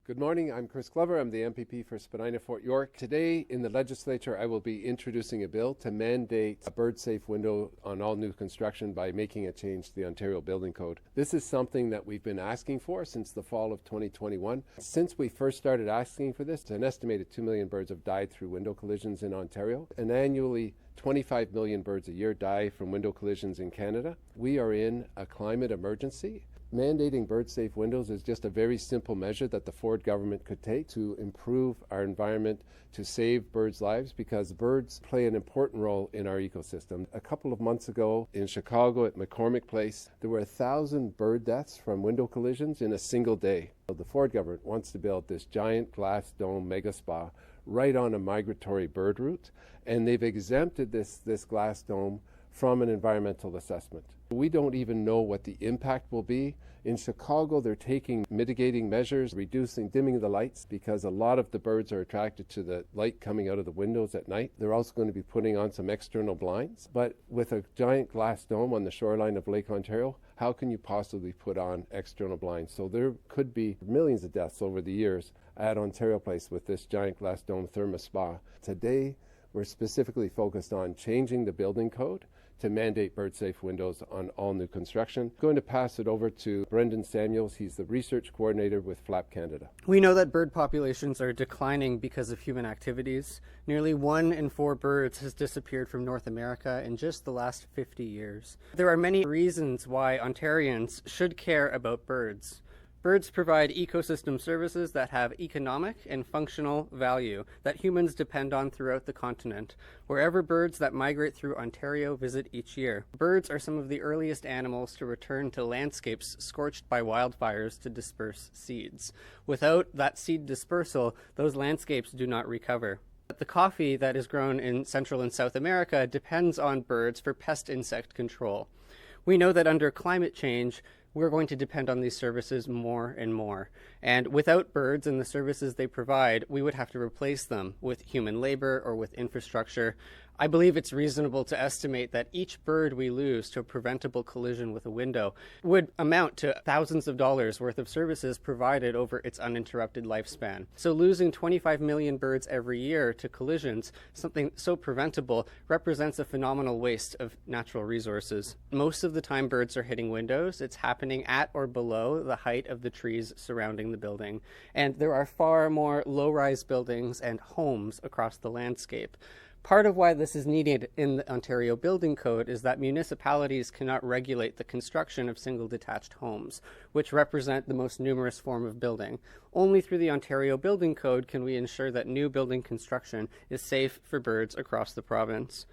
Good morning, I'm Chris Glover. I'm the MPP for Spadina Fort York. Today in the legislature I will be introducing a bill to mandate a bird-safe window on all new construction by making a change to the Ontario Building Code. This is something that we've been asking for since the fall of 2021. Since we first started asking for this, an estimated 2 million birds have died through window collisions in Ontario, and annually 25 million birds a year die from window collisions in Canada. We are in a climate emergency. Mandating bird-safe windows is just a very simple measure that the Ford government could take to improve our environment, to save birds' lives, because birds play an important role in our ecosystem. A couple of months ago in Chicago at McCormick Place, there were 1,000 bird deaths from window collisions in a single day. The Ford government wants to build this giant glass dome mega spa right on a migratory bird route, and they've exempted this glass dome from an environmental assessment. We don't even know what the impact will be. In Chicago, they're taking mitigating measures, dimming the lights, because a lot of the birds are attracted to the light coming out of the windows at night. They're also going to be putting on some external blinds. But with a giant glass dome on the shoreline of Lake Ontario, how can you possibly put on external blinds? So there could be millions of deaths over the years at Ontario Place with this giant glass dome thermos spa. Today, we're specifically focused on changing the building code to mandate bird-safe windows on all new construction. I'm going to pass it over to Brendon. He's the research coordinator with FLAP Canada. We know that bird populations are declining because of human activities. Nearly 1 in 4 birds has disappeared from North America in just the last 50 years. There are many reasons why Ontarians should care about birds. Birds provide ecosystem services that have economic and functional value that humans depend on throughout the continent, wherever birds that migrate through Ontario visit each year. Birds are some of the earliest animals to return to landscapes scorched by wildfires to disperse seeds. Without that seed dispersal, those landscapes do not recover. The coffee that is grown in Central and South America depends on birds for pest insect control. We know that under climate change, we're going to depend on these services more and more. And without birds and the services they provide, we would have to replace them with human labor or with infrastructure. I believe it's reasonable to estimate that each bird we lose to a preventable collision with a window would amount to thousands of dollars worth of services provided over its uninterrupted lifespan. So losing 25 million birds every year to collisions, something so preventable, represents a phenomenal waste of natural resources. Most of the time birds are hitting windows. It's happening at or below the height of the trees surrounding the building. And there are far more low-rise buildings and homes across the landscape. Part of why this is needed in the Ontario Building Code is that municipalities cannot regulate the construction of single detached homes, which represent the most numerous form of building. Only through the Ontario Building Code can we ensure that new building construction is safe for birds across the province.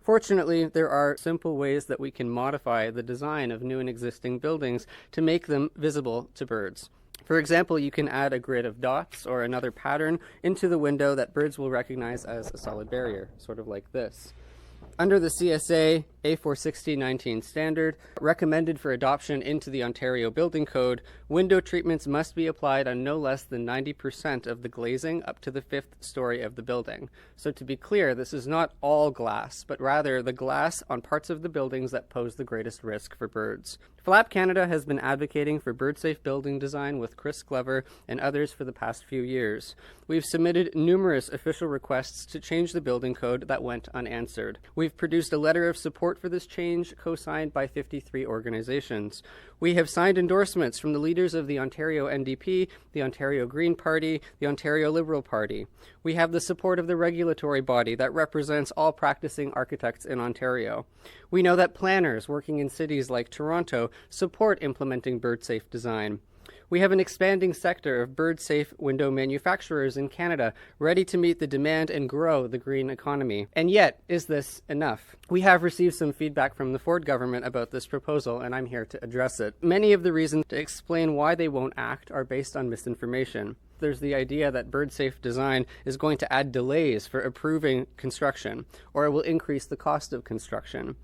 Fortunately, there are simple ways that we can modify the design of new and existing buildings to make them visible to birds. For example, you can add a grid of dots or another pattern into the window that birds will recognize as a solid barrier, sort of like this. Under the CSA A460-19 standard, recommended for adoption into the Ontario Building Code, window treatments must be applied on no less than 90% of the glazing up to the 5th story of the building. So to be clear, this is not all glass, but rather the glass on parts of the buildings that pose the greatest risk for birds. FLAP Canada has been advocating for bird-safe building design with Chris Glover and others for the past few years. We've submitted numerous official requests to change the building code that went unanswered. We've produced a letter of support for this change, co-signed by 53 organizations. We have signed endorsements from the leaders of the Ontario NDP, the Ontario Green Party, the Ontario Liberal Party. We have the support of the regulatory body that represents all practicing architects in Ontario. We know that planners working in cities like Toronto support implementing bird-safe design. We have an expanding sector of bird-safe window manufacturers in Canada ready to meet the demand and grow the green economy. And yet, is this enough? We have received some feedback from the Ford government about this proposal, and I'm here to address it. Many of the reasons to explain why they won't act are based on misinformation. There's the idea that bird-safe design is going to add delays for approving construction, or it will increase the cost of construction.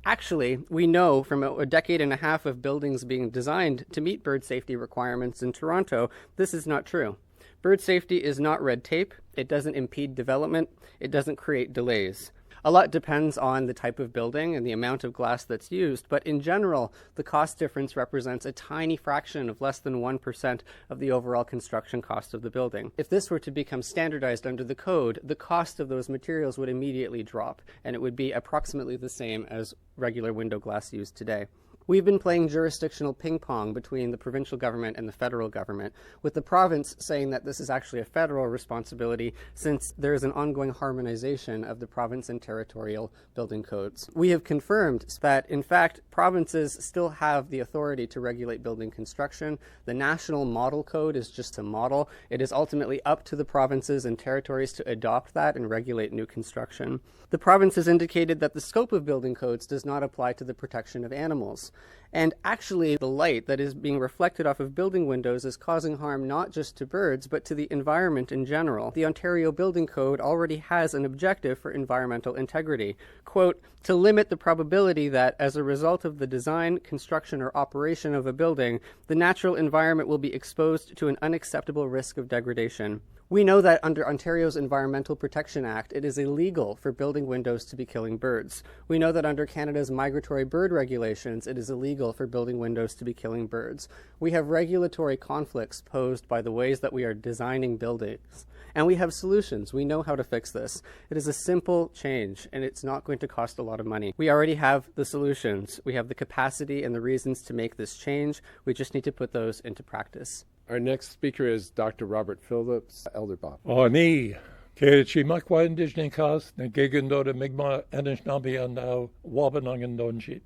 Actually, we know from a decade and a half of buildings being designed to meet bird safety requirements in Toronto, this is not true. Bird safety is not red tape. It doesn't impede development. It doesn't create delays. A lot depends on the type of building and the amount of glass that's used, but in general, the cost difference represents a tiny fraction of less than 1% of the overall construction cost of the building. If this were to become standardized under the code, the cost of those materials would immediately drop, and it would be approximately the same as regular window glass used today. We've been playing jurisdictional ping pong between the provincial government and the federal government, with the province saying that this is actually a federal responsibility since there is an ongoing harmonization of the province and territorial building codes. We have confirmed that, in fact, provinces still have the authority to regulate building construction. The national model code is just a model. It is ultimately up to the provinces and territories to adopt that and regulate new construction. The province has indicated that the scope of building codes does not apply to the protection of animals. And actually, the light that is being reflected off of building windows is causing harm not just to birds, but to the environment in general. The Ontario Building Code already has an objective for environmental integrity. Quote, to limit the probability that, as a result of the design, construction, or operation of a building, the natural environment will be exposed to an unacceptable risk of degradation. We know that under Ontario's Environmental Protection Act, it is illegal for building windows to be killing birds. We know that under Canada's migratory bird regulations, it is illegal for building windows to be killing birds. We have regulatory conflicts posed by the ways that we are designing buildings. And we have solutions. We know how to fix this. It is a simple change, and it's not going to cost a lot of money. We already have the solutions. We have the capacity and the reasons to make this change. We just need to put those into practice. Our next speaker is Dr. Robert Phillips, Elder Bob. Ani, ke chimakwa indigenous negegendo de migma anishnambi and wabanangan.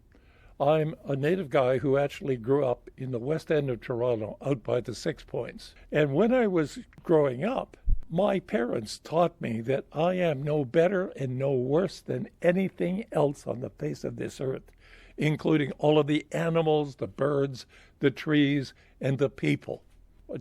I'm a native guy who actually grew up in the west end of Toronto, out by the 6 Points. And when I was growing up, my parents taught me that I am no better and no worse than anything else on the face of this earth, including all of the animals, the birds, the trees, and the people.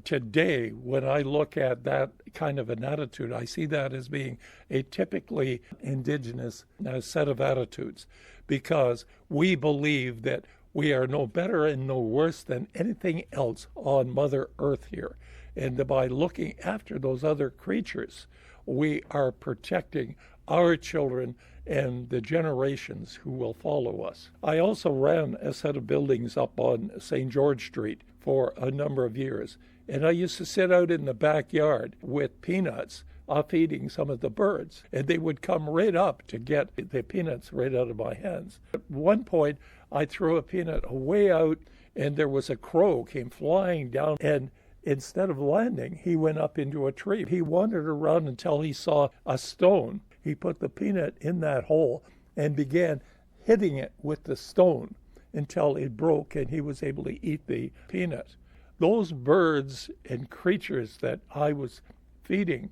Today, when I look at that kind of an attitude, I see that as being a typically Indigenous set of attitudes, because we believe that we are no better and no worse than anything else on Mother Earth here. And by looking after those other creatures, we are protecting our children and the generations who will follow us. I also ran a set of buildings up on St. George Street for a number of years. And I used to sit out in the backyard with peanuts, feeding some of the birds. And they would come right up to get the peanuts right out of my hands. At one point, I threw a peanut way out, and there was a crow came flying down. And instead of landing, he went up into a tree. He wandered around until he saw a stone. He put the peanut in that hole and began hitting it with the stone until it broke, and he was able to eat the peanut. Those birds and creatures that I was feeding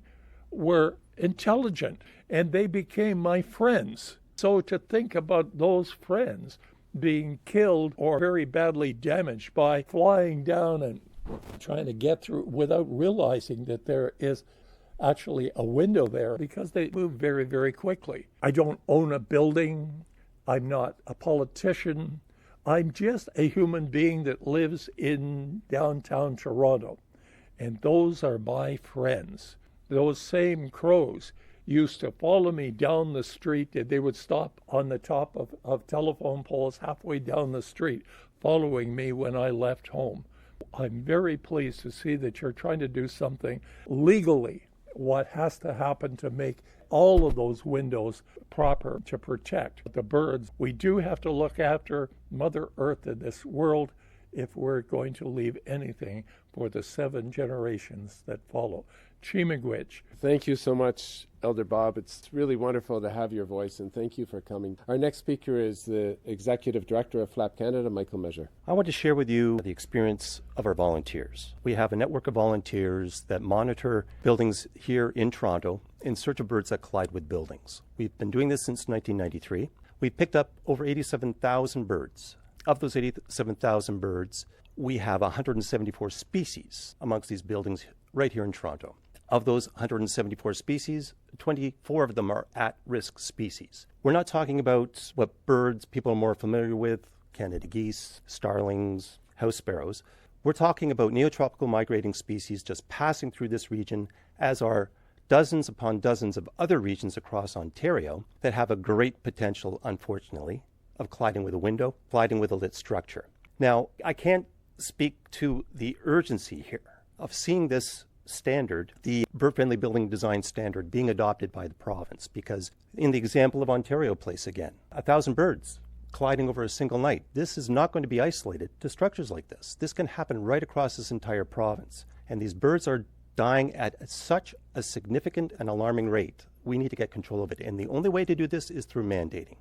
were intelligent, and they became my friends. So to think about those friends being killed or very badly damaged by flying down and trying to get through without realizing that there is actually a window there, because they move very, very quickly. I don't own a building. I'm not a politician. I'm just a human being that lives in downtown Toronto, and those are my friends. Those same crows used to follow me down the street, and they would stop on the top of telephone poles halfway down the street, following me when I left home. I'm very pleased to see that you're trying to do something legally, what has to happen to make all of those windows proper to protect the birds. We do have to look after Mother Earth in this world if we're going to leave anything for the 7 generations that follow. Chimigwich. Thank you so much, Elder Bob. It's really wonderful to have your voice, and thank you for coming. Our next speaker is the Executive Director of FLAP Canada, Michael Mesure. I want to share with you the experience of our volunteers. We have a network of volunteers that monitor buildings here in Toronto in search of birds that collide with buildings. We've been doing this since 1993. We've picked up over 87,000 birds. Of those 87,000 birds, we have 174 species amongst these buildings right here in Toronto. Of those 174 species, 24 of them are at-risk species. We're not talking about what birds people are more familiar with, Canada geese, starlings, house sparrows. We're talking about neotropical migrating species just passing through this region, as are dozens upon dozens of other regions across Ontario that have a great potential, unfortunately, of colliding with a window, colliding with a lit structure. Now, I can't speak to the urgency here of seeing this standard, the bird-friendly building design standard, being adopted by the province, because in the example of Ontario Place again, 1,000 birds colliding over a single night. This is not going to be isolated to structures like this. This can happen right across this entire province. And these birds are dying at such a significant and alarming rate. We need to get control of it. And the only way to do this is through mandating.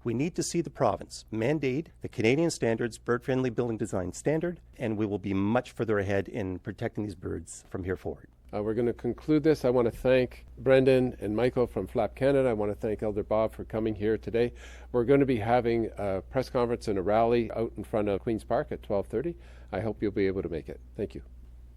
We need to see the province mandate the Canadian Standards Bird-Friendly Building Design Standard, and we will be much further ahead in protecting these birds from here forward. We're going to conclude this. I want to thank Brendon and Michael from Flap Canada. I want to thank Elder Bob for coming here today. We're going to be having a press conference and a rally out in front of Queen's Park at 12:30. I hope you'll be able to make it. Thank you.